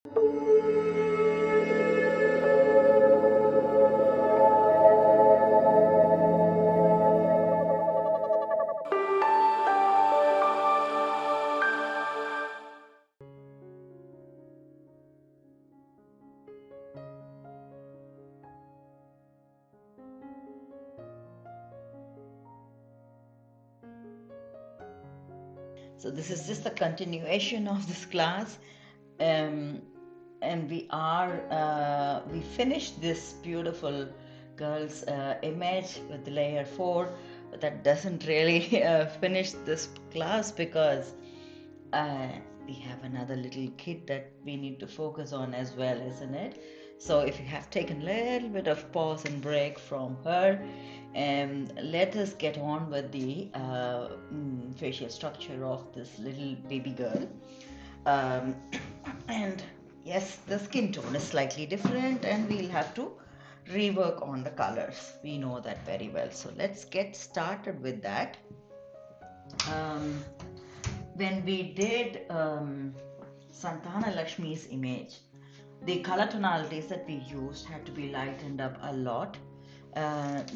So this is just the continuation of this class, and we finished this beautiful girl's image with layer 4, but that doesn't really finish this class because uh, we have another little kid that we need to focus on as well, isn't it? So if you have taken a little bit of pause and break from her, let us get on with the facial structure of this little baby girl. um, and yes, the skin tone is slightly different and we'll have to rework on the colors. We know that very well, so let's get started with that. um, when we did Santhana Lakshmi's image, the color tonalities that we used had to be lightened up a lot.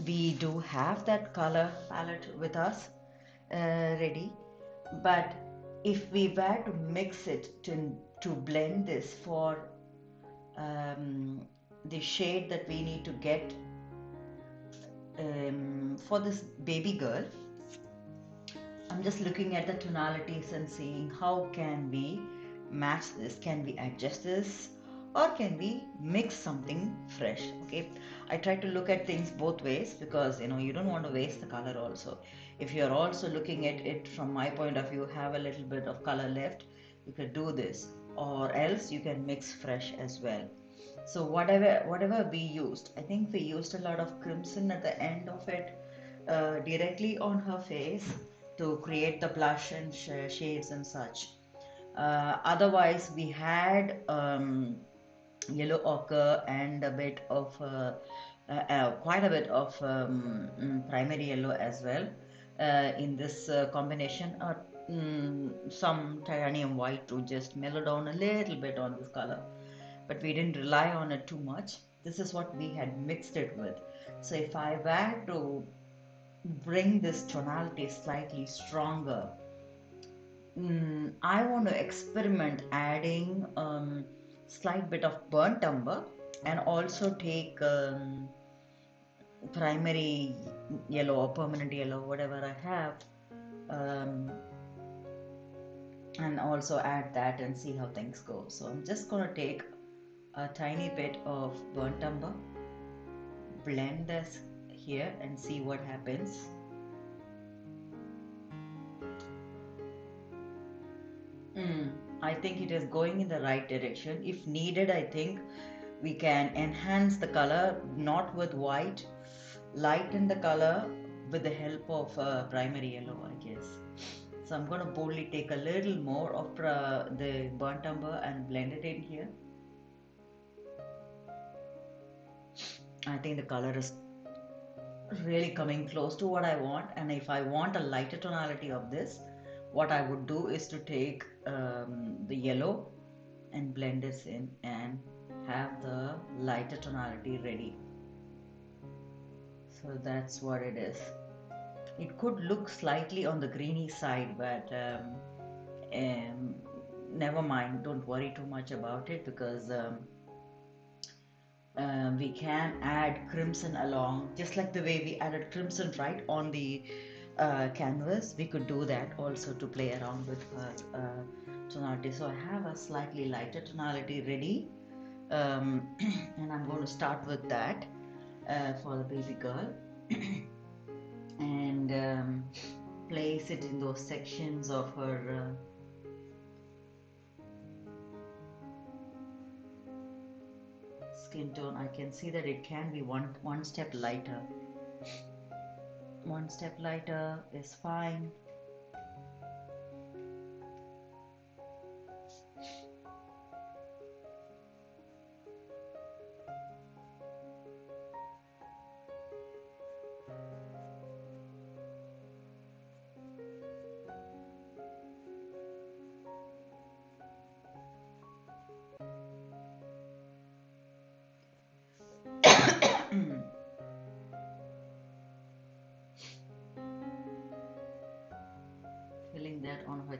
We do have that color palette with us ready, but if we were to mix it to blend this for the shade that we need to get for this baby girl, I'm just looking at the tonalities and seeing how can we match this, can we adjust this, or can we mix something fresh. Okay, I try to look at things both ways because you don't want to waste the color also. If you're also looking at it from my point of view, have a little bit of color left, you could do this, or else you can mix fresh as well. So whatever we used, I think we used a lot of crimson at the end of it, directly on her face to create the blush and shades and such. Otherwise, we had yellow ochre and a bit of quite a bit of primary yellow as well in this combination. Some titanium white to just mellow down a little bit on this color, but we didn't rely on it too much. This is what we had mixed it with. So if I were to bring this tonality slightly stronger, I want to experiment adding slight bit of burnt umber and also take primary yellow or permanent yellow, whatever I have, um, and also add that and see how things go. So I'm just going to take a tiny bit of burnt umber, blend this here and see what happens. I think it is going in the right direction. If needed, I think we can enhance the color, not with white, lighten the color with the help of primary yellow, I guess. So I'm going to boldly take a little more of the burnt umber and blend it in here. I think the color is really coming close to what I want, and if I want a lighter tonality of this, what I would do is to take the yellow and blend this in and have the lighter tonality ready. So that's what it is. It could look slightly on the greeny side, but never mind, don't worry too much about it because we can add crimson along, just like the way we added crimson right on the canvas. We could do that also to play around with her tonality. So I have a slightly lighter tonality ready, and I'm going to start with that for the baby girl and place it in those sections of her skin tone. I can see that it can be one step lighter. One step lighter is fine.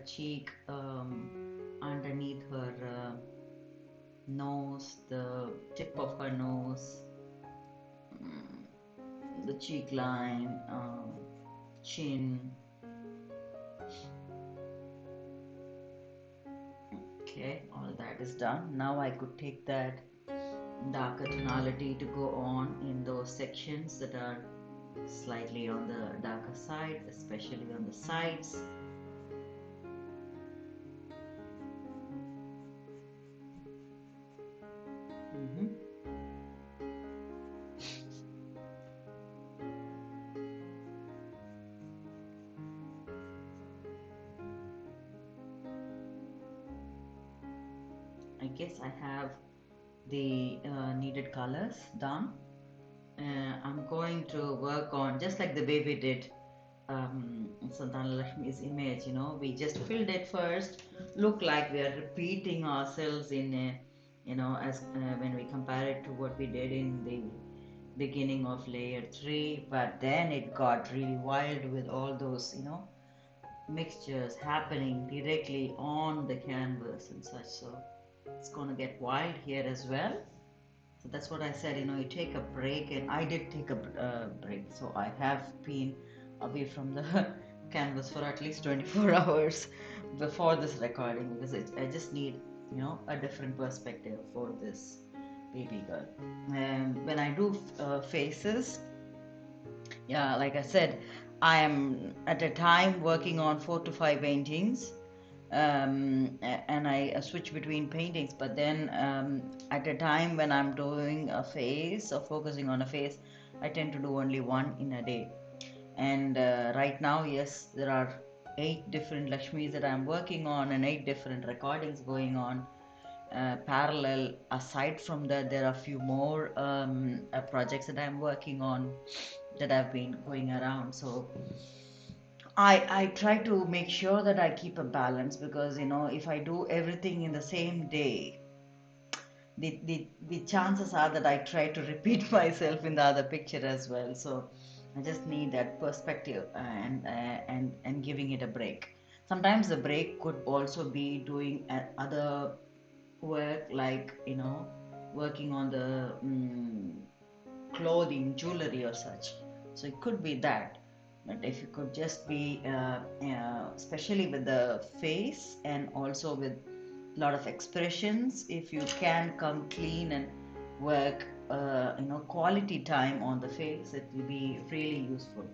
cheek, underneath her nose, the tip of her nose, the cheek line, chin. Okay, all that is done. Now I could take that darker tonality to go on in those sections that are slightly on the darker side, especially on the sides. I guess I have the needed colors done. I'm going to work on, just like the way we did Santhana Lakshmi's image, we just filled it first, look like we are repeating ourselves in a, as when we compare it to what we did in the beginning of layer 3, but then it got really wild with all those, mixtures happening directly on the canvas and such. So it's going to get wild here as well. So that's what I said, you take a break, and I did take a break. So I have been away from the canvas for at least 24 hours before this recording, because I just need, a different perspective for this baby girl. And when I do faces, yeah, like I said, I am at a time working on 4 to 5 paintings. And I switch between paintings, but then at a time when I'm doing a face or focusing on a face, I tend to do only one in a day. And right now, yes, there are 8 different Lakshmis that I'm working on, and 8 different recordings going on parallel. Aside from that, there are a few more projects that I'm working on that I've been going around. So I try to make sure that I keep a balance, because if I do everything in the same day, the chances are that I try to repeat myself in the other picture as well. So I just need that perspective and giving it a break. Sometimes the break could also be doing other work, like working on the clothing, jewelry or such. So it could be that. But if you could just be, especially with the face and also with a lot of expressions, if you can come clean and work, quality time on the face, it will be really useful.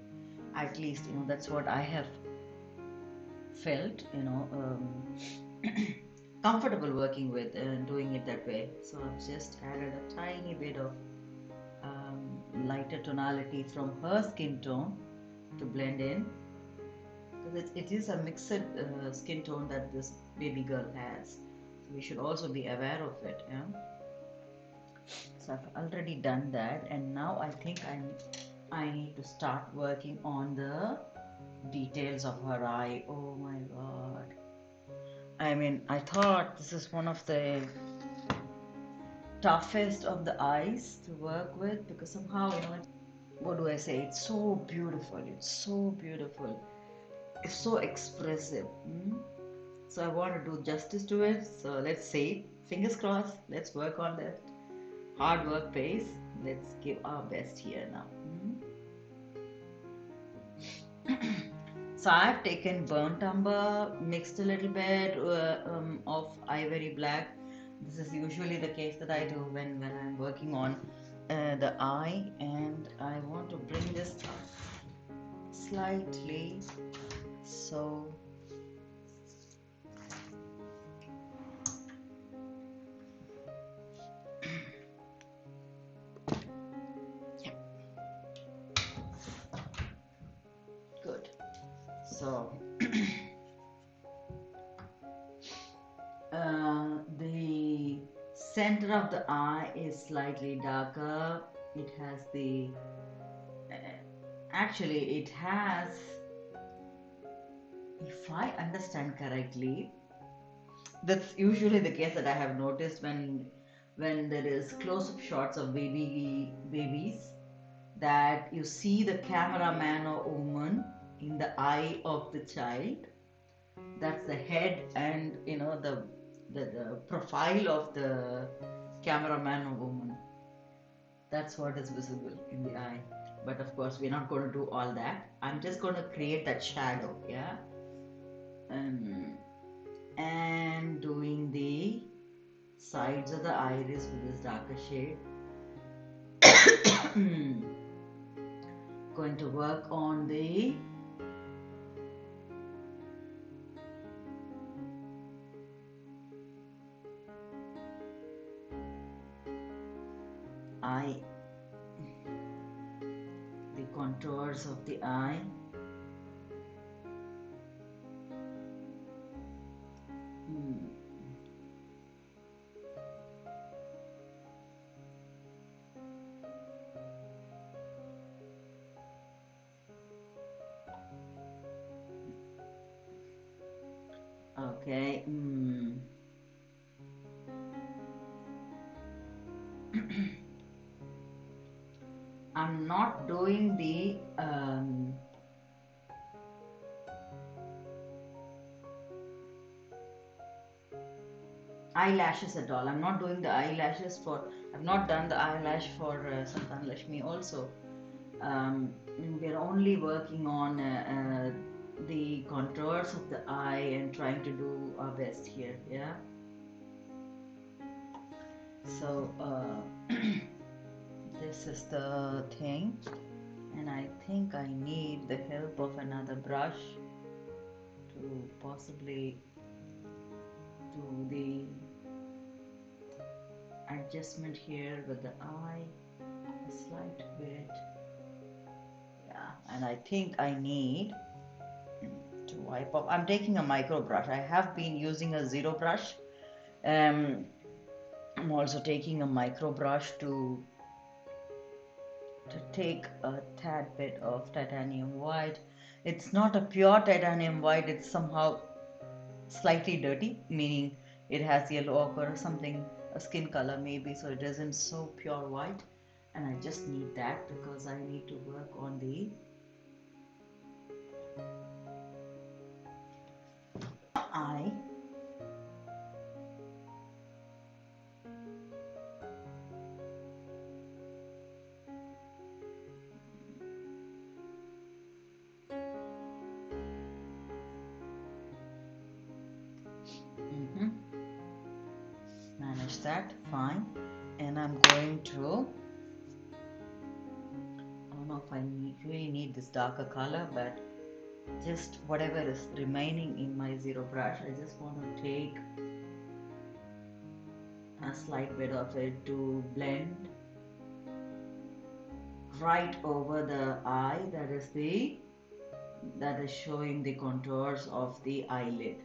At least, that's what I have felt, comfortable working with and doing it that way. So I've just added a tiny bit of lighter tonality from her skin tone to blend in, because it is a mixed skin tone that this baby girl has, so we should also be aware of it. So I've already done that, and now I think I need to start working on the details of her eye. Oh my god, I mean, I thought this is one of the toughest of the eyes to work with, because somehow, what do I say, it's so beautiful, it's so expressive. So I want to do justice to it. So let's see, fingers crossed, let's work on that hard work pace. Let's give our best here now. So I've taken burnt umber, mixed a little bit of ivory black. This is usually the case that I do when I'm working on the eye, and I want to bring this up slightly. So good. So the center of the eye is slightly darker. It has the actually it has, if I understand correctly, that's usually the case that I have noticed when there is close-up shots of babies, that you see the cameraman or woman in the eye of the child, That's the head and the profile of the cameraman or woman. That's what is visible in the eye. But of course, we're not going to do all that. I'm just going to create that shadow, yeah? And doing the sides of the iris with this darker shade. Going to work on the eye, the contours of the eye. Okay. I'm not doing the eyelashes at all. I'm not doing the eyelashes for. I've not done the eyelash for Santhana Lakshmi also. We're only working on the contours of the eye and trying to do our best here. Yeah. So this is the thing, and I think I need the help of another brush to possibly do the adjustment here with the eye a slight bit. Yeah, and I think I need to wipe off. I'm taking a micro brush. I have been using a zero brush. I'm also taking a micro brush to take a tad bit of titanium white. It's not a pure titanium white, it's somehow slightly dirty, meaning it has yellow ochre or something, a skin color maybe, so it isn't so pure white. And I just need that because I need to work on the eye. Manage that, fine. And I'm going to, I don't know if I really need this darker color, but just whatever is remaining in my zero brush, I just want to take a slight bit of it to blend right over the eye that is showing the contours of the eyelid.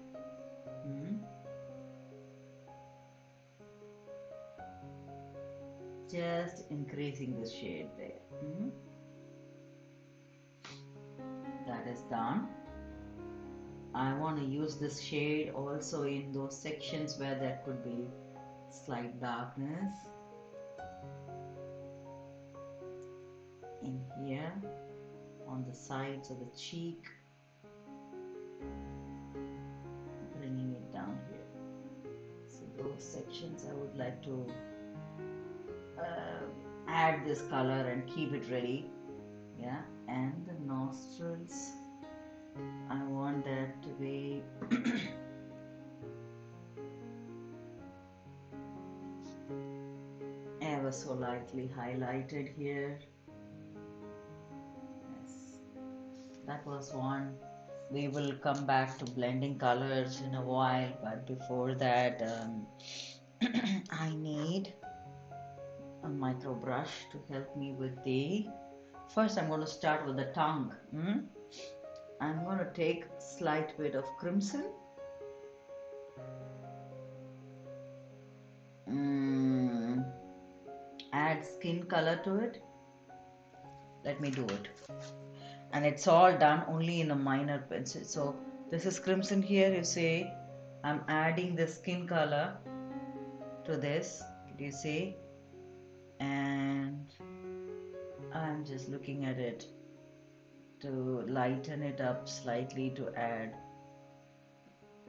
Just increasing the shade there. That is done. I want to use this shade also in those sections where there could be slight darkness. In here, on the sides of the cheek, bringing it down here. So those sections I would like to add this color and keep it ready. Yeah, and the nostrils, I want that to be ever so lightly highlighted here. Yes, that was one. We will come back to blending colors in a while, but before that I need a micro brush to help me with the, first I'm going to start with the tongue. I'm going to take slight bit of crimson, add skin color to it. Let me do it. And it's all done only in a minor pencil. So this is crimson here, you see. I'm adding the skin color to this, do you see? And I'm just looking at it to lighten it up slightly, to add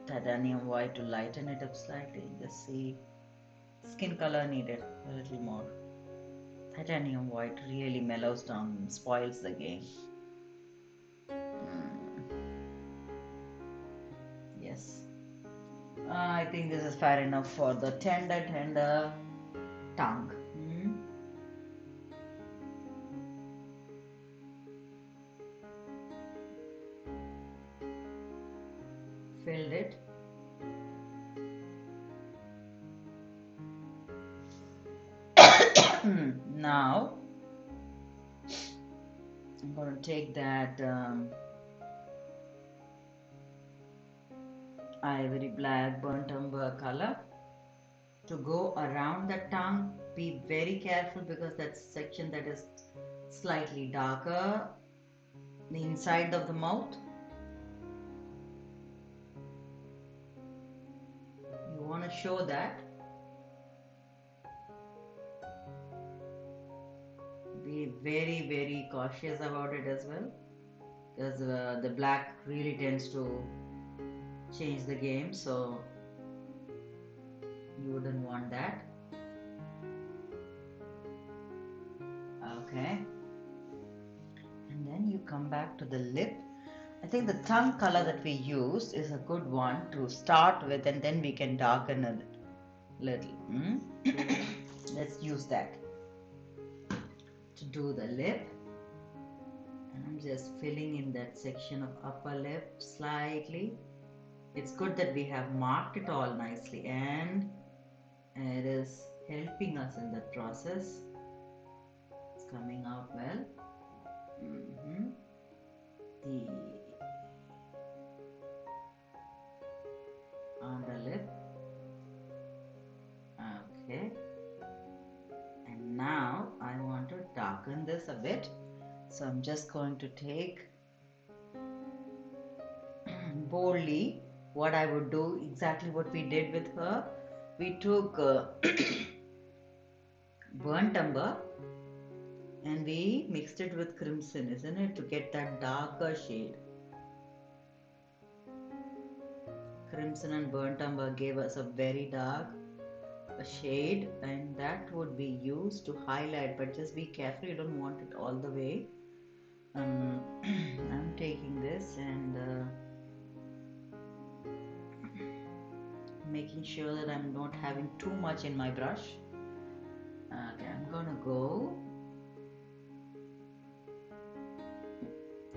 titanium white to lighten it up slightly. Just see, skin color needed a little more. Titanium white really mellows down and spoils the game. Yes. I think this is fair enough for the tender tongue. Filled it. Now I'm going to take that ivory black burnt umber color to go around the tongue. Be very careful because that section that is slightly darker, the inside of the mouth, you want to show that. Be very, very cautious about it as well, because the black really tends to change the game, so you wouldn't want that. Okay, and then you come back to the lip. I think the tongue color that we used is a good one to start with, and then we can darken a little. Let's use that to do the lip. And I'm just filling in that section of upper lip slightly. It's good that we have marked it all nicely, and it is helping us in that process. It's coming out well. The underlip. Okay. And now I want to darken this a bit. So I'm just going to take boldly what I would do, exactly what we did with her. We took burnt umber and we mixed it with crimson, isn't it, to get that darker shade. Crimson and burnt umber gave us a very dark shade, and that would be used to highlight, but just be careful, you don't want it all the way. I'm taking this and making sure that I'm not having too much in my brush. Okay, I'm gonna go.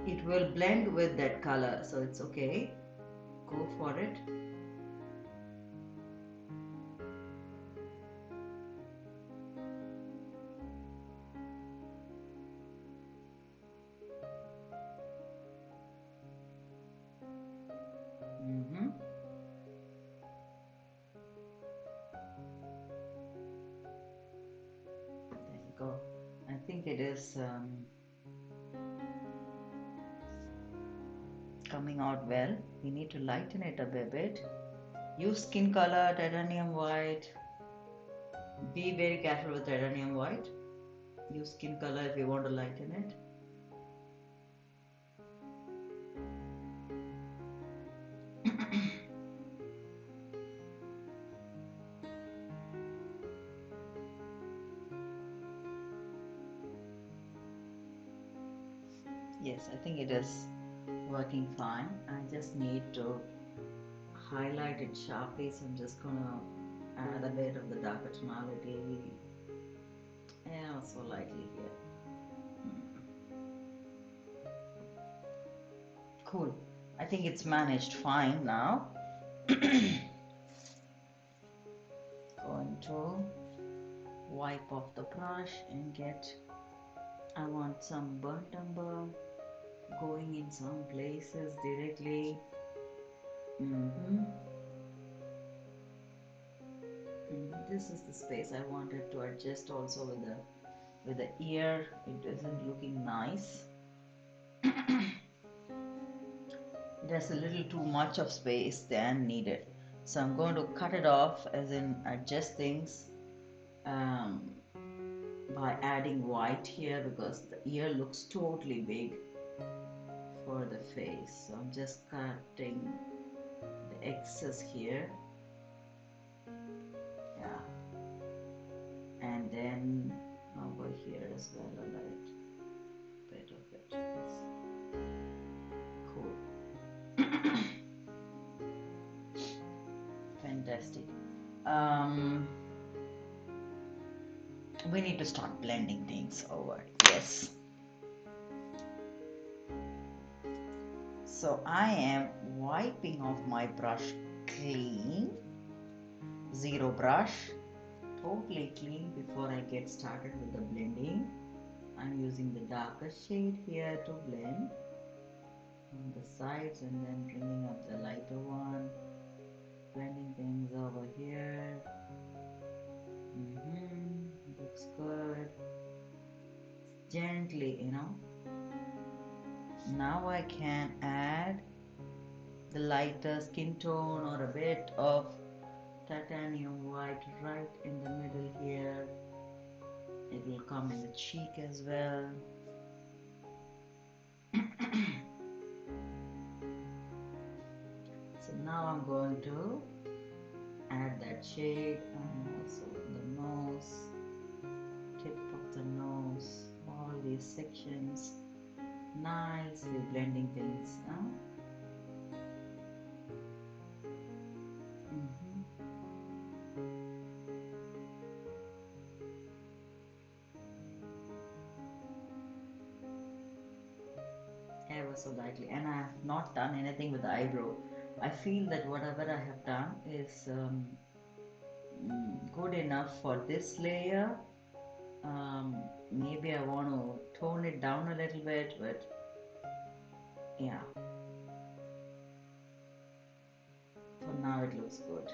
It will blend with that color, so it's okay. Go for it. There you go. I think it is coming out well. We need to lighten it up a bit. Use skin color, titanium white. Be very careful with titanium white. Use skin color if you want to lighten it. Yes, I think it is working fine. I just need to highlight it sharply, so I'm just gonna add a bit of the darker tonality, and also lightly here. Cool. I think it's managed fine now. Going to wipe off the brush and get, I want some burnt umber going in some places directly. This is the space I wanted to adjust also with the ear. It isn't looking nice. It has a little too much of space than needed. So I'm going to cut it off, as in adjust things by adding white here, because the ear looks totally big for the face. So I'm just cutting the excess here. Yeah. And then over here as well, a light bit of it. Cool. Fantastic. We need to start blending things over. Yes. So I am wiping off my brush clean, zero brush, totally clean before I get started with the blending. I'm using the darker shade here to blend on the sides and then bringing up the lighter one, blending things over here. Looks good. Gently, Now I can add the lighter skin tone or a bit of titanium white right in the middle here. It will come in the cheek as well. So now I'm going to add that shade and also the nose, tip of the nose, all these sections, nicely blending things. Ever so lightly, and I have not done anything with the eyebrow. I feel that whatever I have done is good enough for this layer. Maybe I want to tone it down a little bit, but yeah, for now it looks good.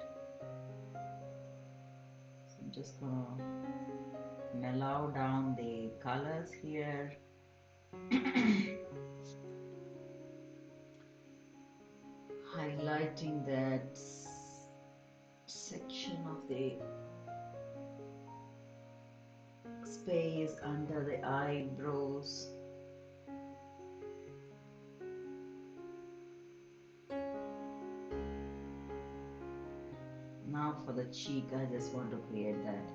So I'm just gonna mellow down the colors here. Highlighting that section of the space under the eyebrows. Now for the cheek, I just want to create that.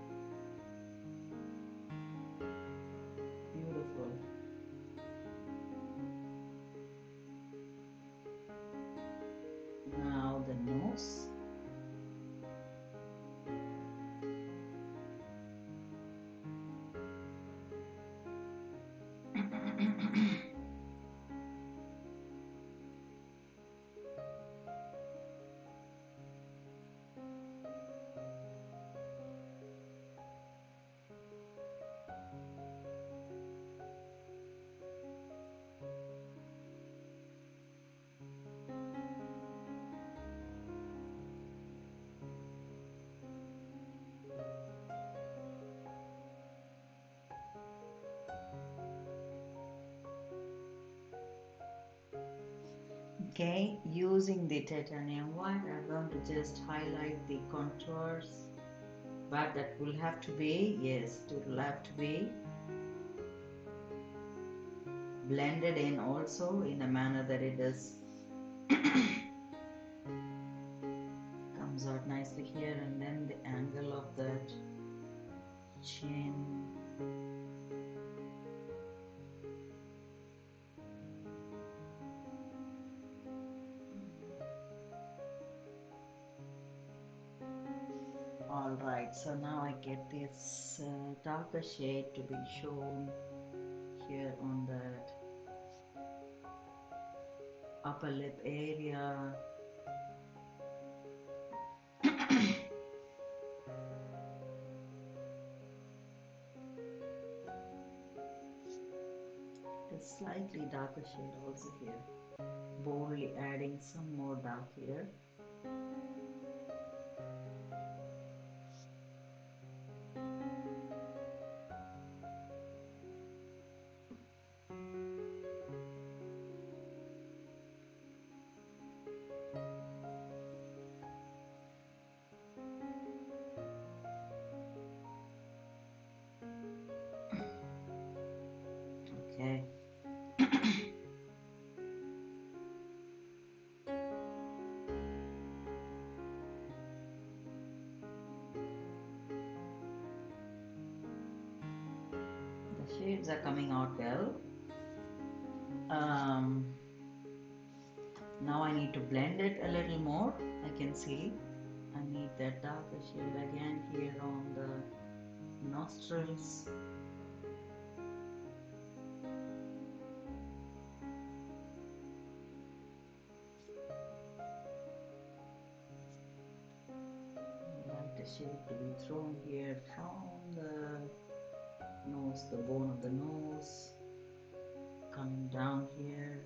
Beautiful. Now the nose. Okay, using the titanium white, I'm going to just highlight the contours, but that will have to be, yes, it will have to be blended in also in a manner that it does comes out nicely here, and then the angle of that chin. Alright, so now I get this darker shade to be shown here on that upper lip area. A slightly darker shade also here, boldly adding some more dark here. Okay. shades are coming out well. Now I need to blend it a little more. I can see I need that darker shade again here on the nostrils. Lighter shade to be thrown here from the nose, the bone of the nose, coming down here.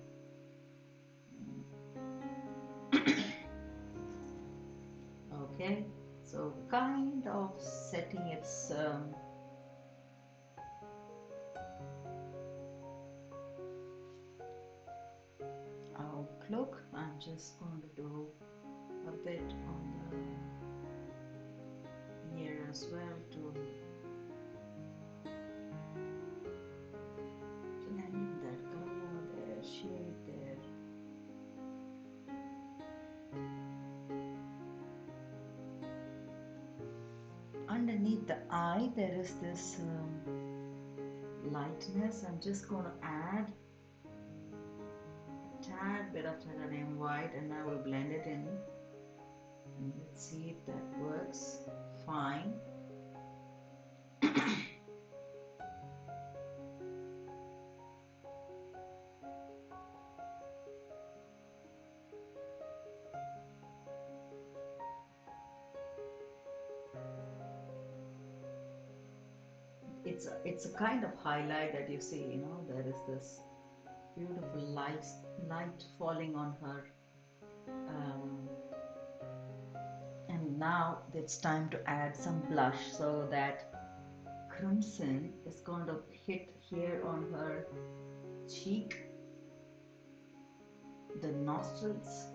Okay, so kind of setting its outlook. I'm just going to do a bit on the ear as well to blend that color there, shade there. Underneath the eye there is this lightness. I'm just going to add a tad bit of titanium white and I will blend it in. And let's see if that works fine. It's a kind of highlight that you see, you know, there is this beautiful light falling on her. And now it's time to add some blush, so that crimson is going to hit here on her cheek, the nostrils,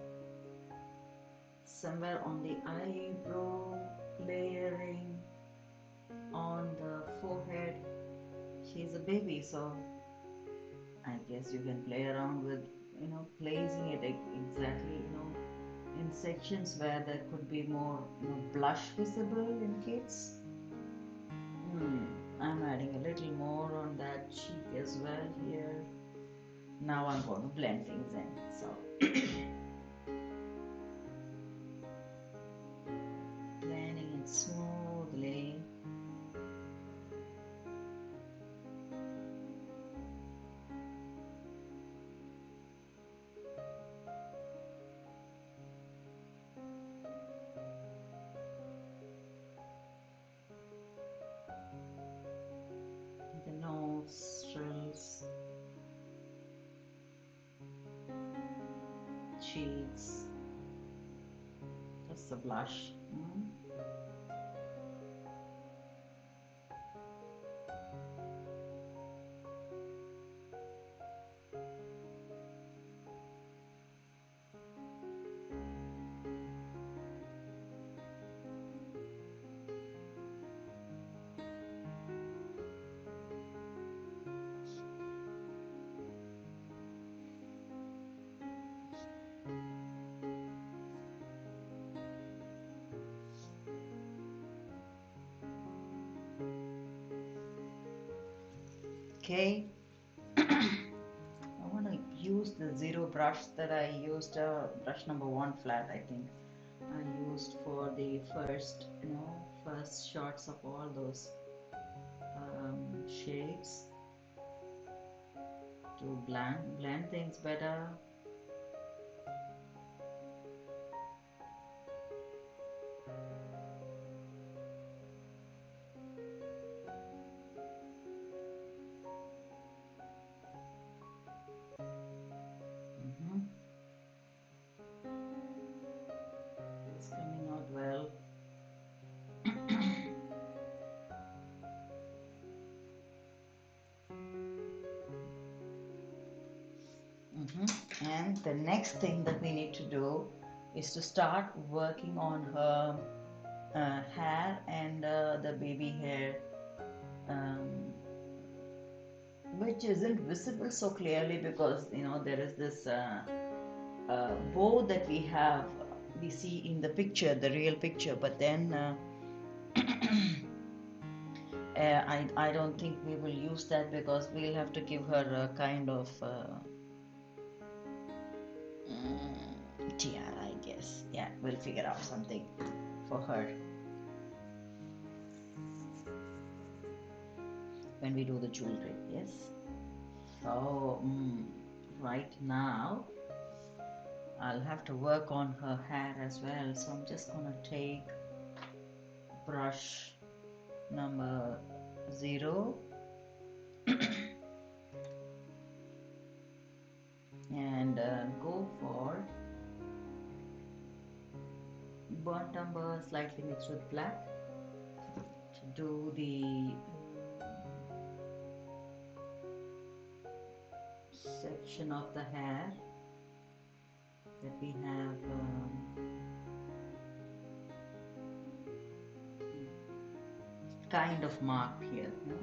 somewhere on the eyebrow, layering on the forehead. She's a baby, so I guess you can play around with, you know, placing it exactly, you know, in sections where there could be more, you know, blush visible in kids. I'm adding a little more on that cheek as well here. Now I'm going to blend things in. So blending it smoothly. The nostrils, cheeks, just a blush. Okay, I want to use the zero brush that I used, brush number 1 flat, I think I used for the first, you know, first shots of all those shades to blend things better. It's coming out well. And the next thing that we need to do is to start working on her hair and the baby hair, which isn't visible so clearly because, you know, there is this bow that we see in the picture, the real picture, but then I don't think we will use that because we'll have to give her a kind of tiara, I guess. Yeah, we'll figure out something for her when we do the jewelry. Yes. So right now I'll have to work on her hair as well. So I'm just gonna take brush number 0 and go for burnt umber slightly mixed with black to do the section of the hair that we have kind of marked here. No?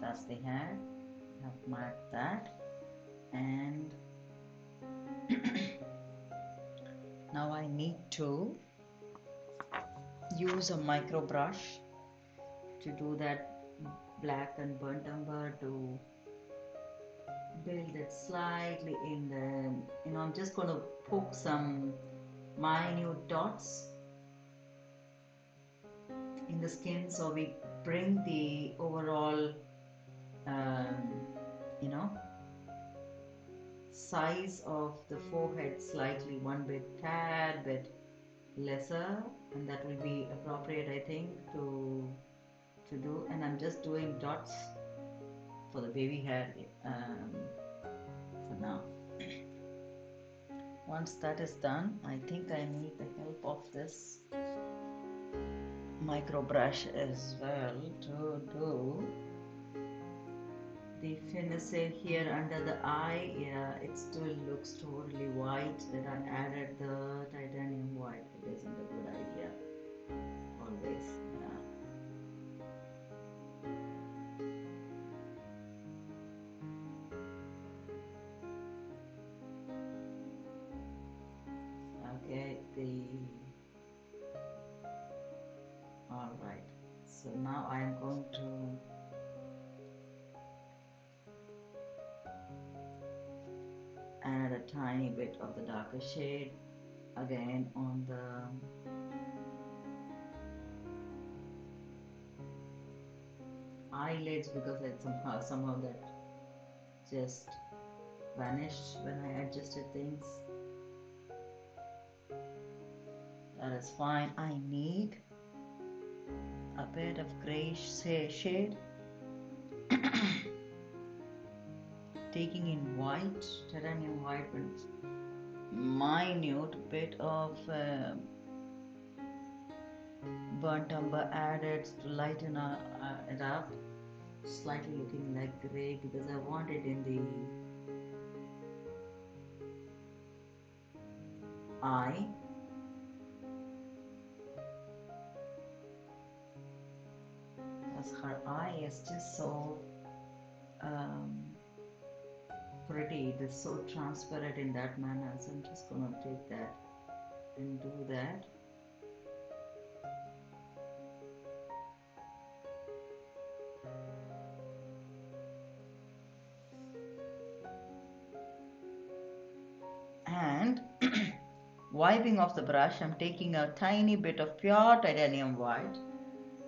That's the hair. I've marked that, and now I need to use a micro brush to do that black and burnt umber, to build it slightly in the, I'm just going to poke some minute dots in the skin so we bring the overall size of the forehead slightly tad bit lesser, and that will be appropriate, I think, to do. And I'm just doing dots for the baby hair for now. Once that is done, I think I need the help of this micro brush as well to do the finish here under the eye. Yeah, it still looks totally white, that I added the titanium white. It isn't a good idea always. Okay, all right, so now I am going to add a tiny bit of the darker shade again on the eyelids, because it somehow that just vanished when I adjusted things. That is fine. I need a bit of gray shade taking in white, titanium white, with minute bit of burnt umber added to lighten it up, slightly looking like gray, because I want it in the eye. Because her eye is just so pretty, it is so transparent in that manner. So I'm just gonna take that and do that. And wiping off the brush, I'm taking a tiny bit of pure titanium white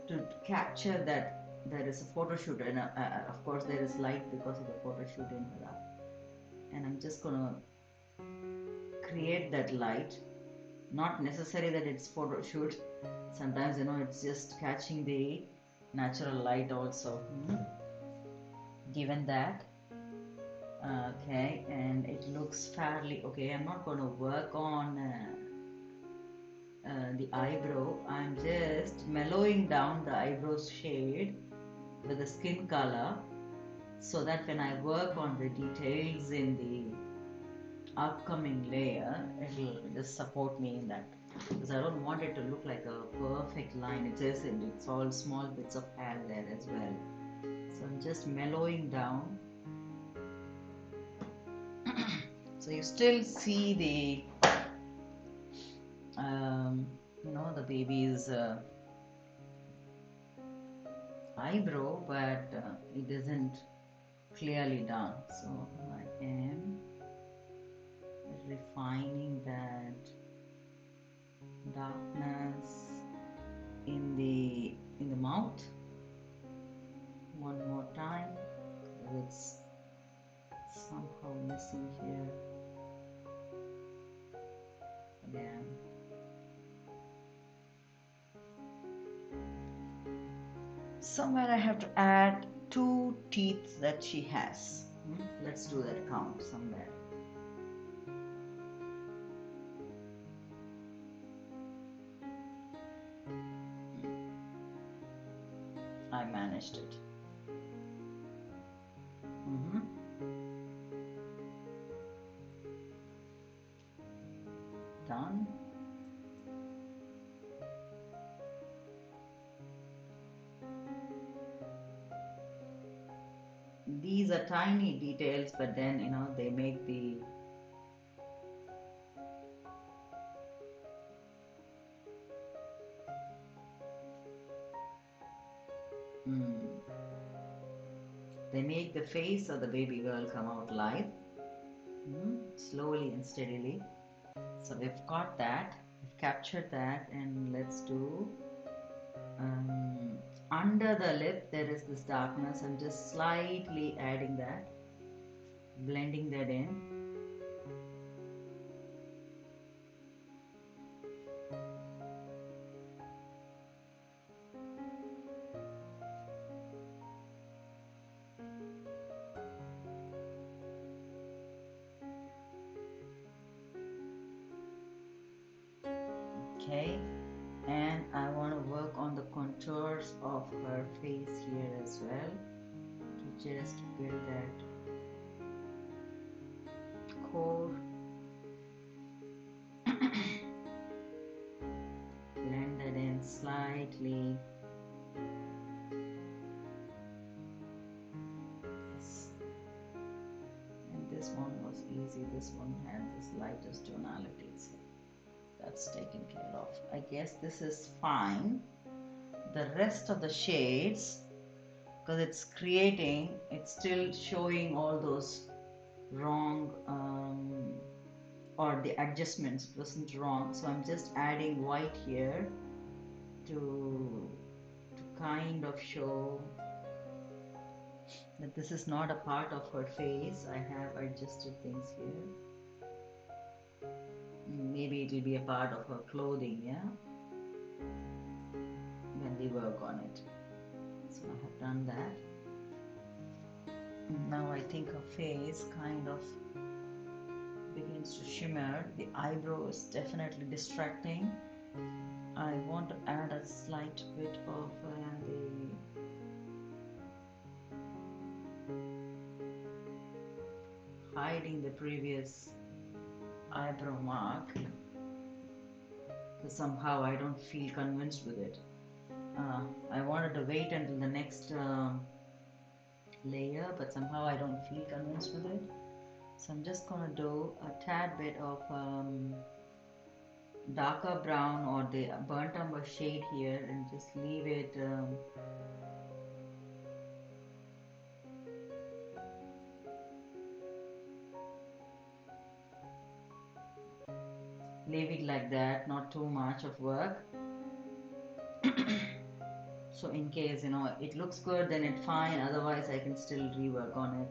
to capture that there is a photo shoot, and of course there is light because of the photo shoot in her eye. And I'm just gonna create that light. Not necessary that it's photo shoot. Sometimes it's just catching the natural light also. Given that, okay, and it looks fairly okay. I'm not going to work on the eyebrow. I'm just mellowing down the eyebrows shade with the skin color, so that when I work on the details in the upcoming layer, it will just support me in that. because I don't want it to look like a perfect line. It isn't. It's all small bits of hair there as well. So I'm just mellowing down. So you still see the the baby's eyebrow, but it isn't clearly done. So I am refining that darkness in the mouth one more time. It's somehow missing here again. Somewhere I have to add 2 teeth that she has. Let's do that count somewhere. I managed it. Done. These are tiny details, but then they make the face of the baby girl come out live, slowly and steadily. So we've got that, we've captured that, and let's do under the lip there is this darkness. I'm just slightly adding that, blending that in. Okay, and I want to work on the contours of her face here as well to just build that core. Blend it in slightly. Yes. And this one was easy. This one had this lightest tonality, so that's taken care of. I guess this is fine. The rest of the shades, because it's still showing all those wrong or the adjustments wasn't wrong, so I'm just adding white here to kind of show that this is not a part of her face. I have adjusted things here. Maybe it will be a part of her clothing, yeah, when we work on it. So I have done that. Now I think her face kind of begins to shimmer. The eyebrow is definitely distracting. I want to add a slight bit of hiding the previous eyebrow mark, because somehow I don't feel convinced with it. I wanted to wait until the next layer, but somehow I don't feel convinced with it. So I'm just going to do a tad bit of darker brown or the burnt umber shade here and just leave it like that, not too much of work. So in case it looks good, then it's fine, otherwise I can still rework on it.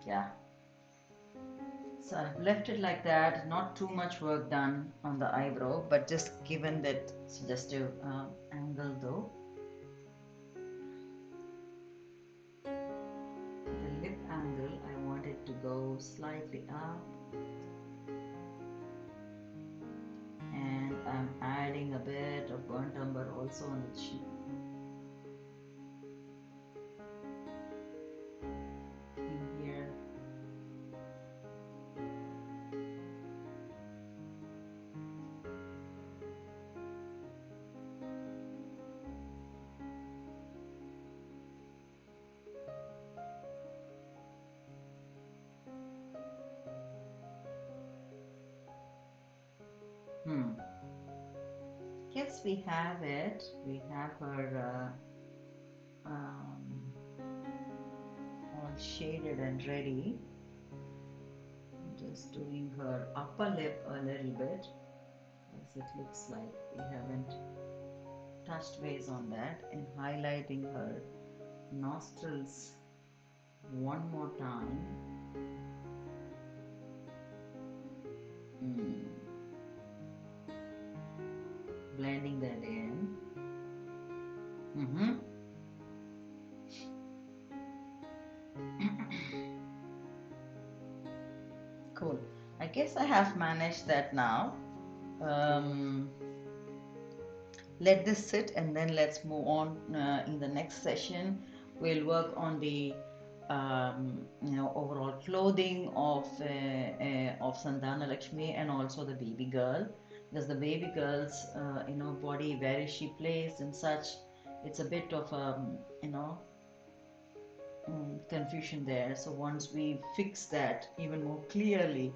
Yeah, so I've left it like that, not too much work done on the eyebrow, but just given that suggestive angle though. The lip angle, I want it to go slightly up, and I'm adding a bit of burnt umber also on the cheek. Hmm. Yes, we have it. We have her all shaded and ready. Just doing her upper lip a little bit, as it looks like we haven't touched base on that, and highlighting her nostrils one more time. Mm. Blending that in. Mm-hmm. Cool. I guess I have managed that now. Um, let this sit, and then let's move on. In the next session we'll work on the overall clothing of Santhana Lakshmi, and also the baby girl, because the baby girl's body, where is she placed and such, it's a bit of confusion there. So once we fix that even more clearly,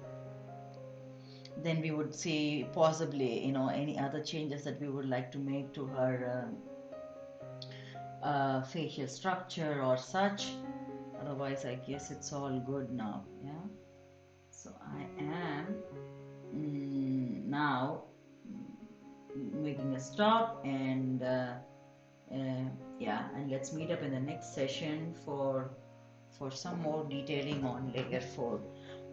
then we would see possibly any other changes that we would like to make to her facial structure or such. Otherwise, I guess it's all good now. Yeah. So I am now making a stop, and yeah, and let's meet up in the next session for some more detailing on layer 4.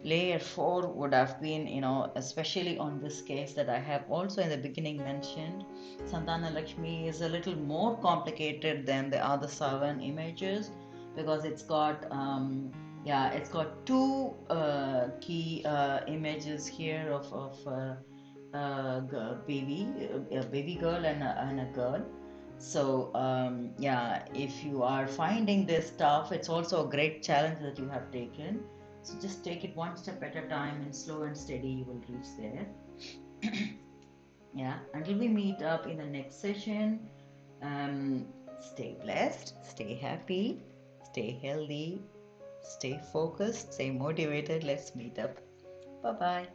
Layer 4 would have been, especially on this case that I have also in the beginning mentioned, Santhana Lakshmi is a little more complicated than the other 7 images, because it's got two key images here of a baby girl and a girl. So yeah, if you are finding this tough, it's also a great challenge that you have taken. So just take it one step at a time, and slow and steady you will reach there. Yeah, until we meet up in the next session, stay blessed, stay happy, stay healthy, stay focused, stay motivated. Let's meet up. Bye bye.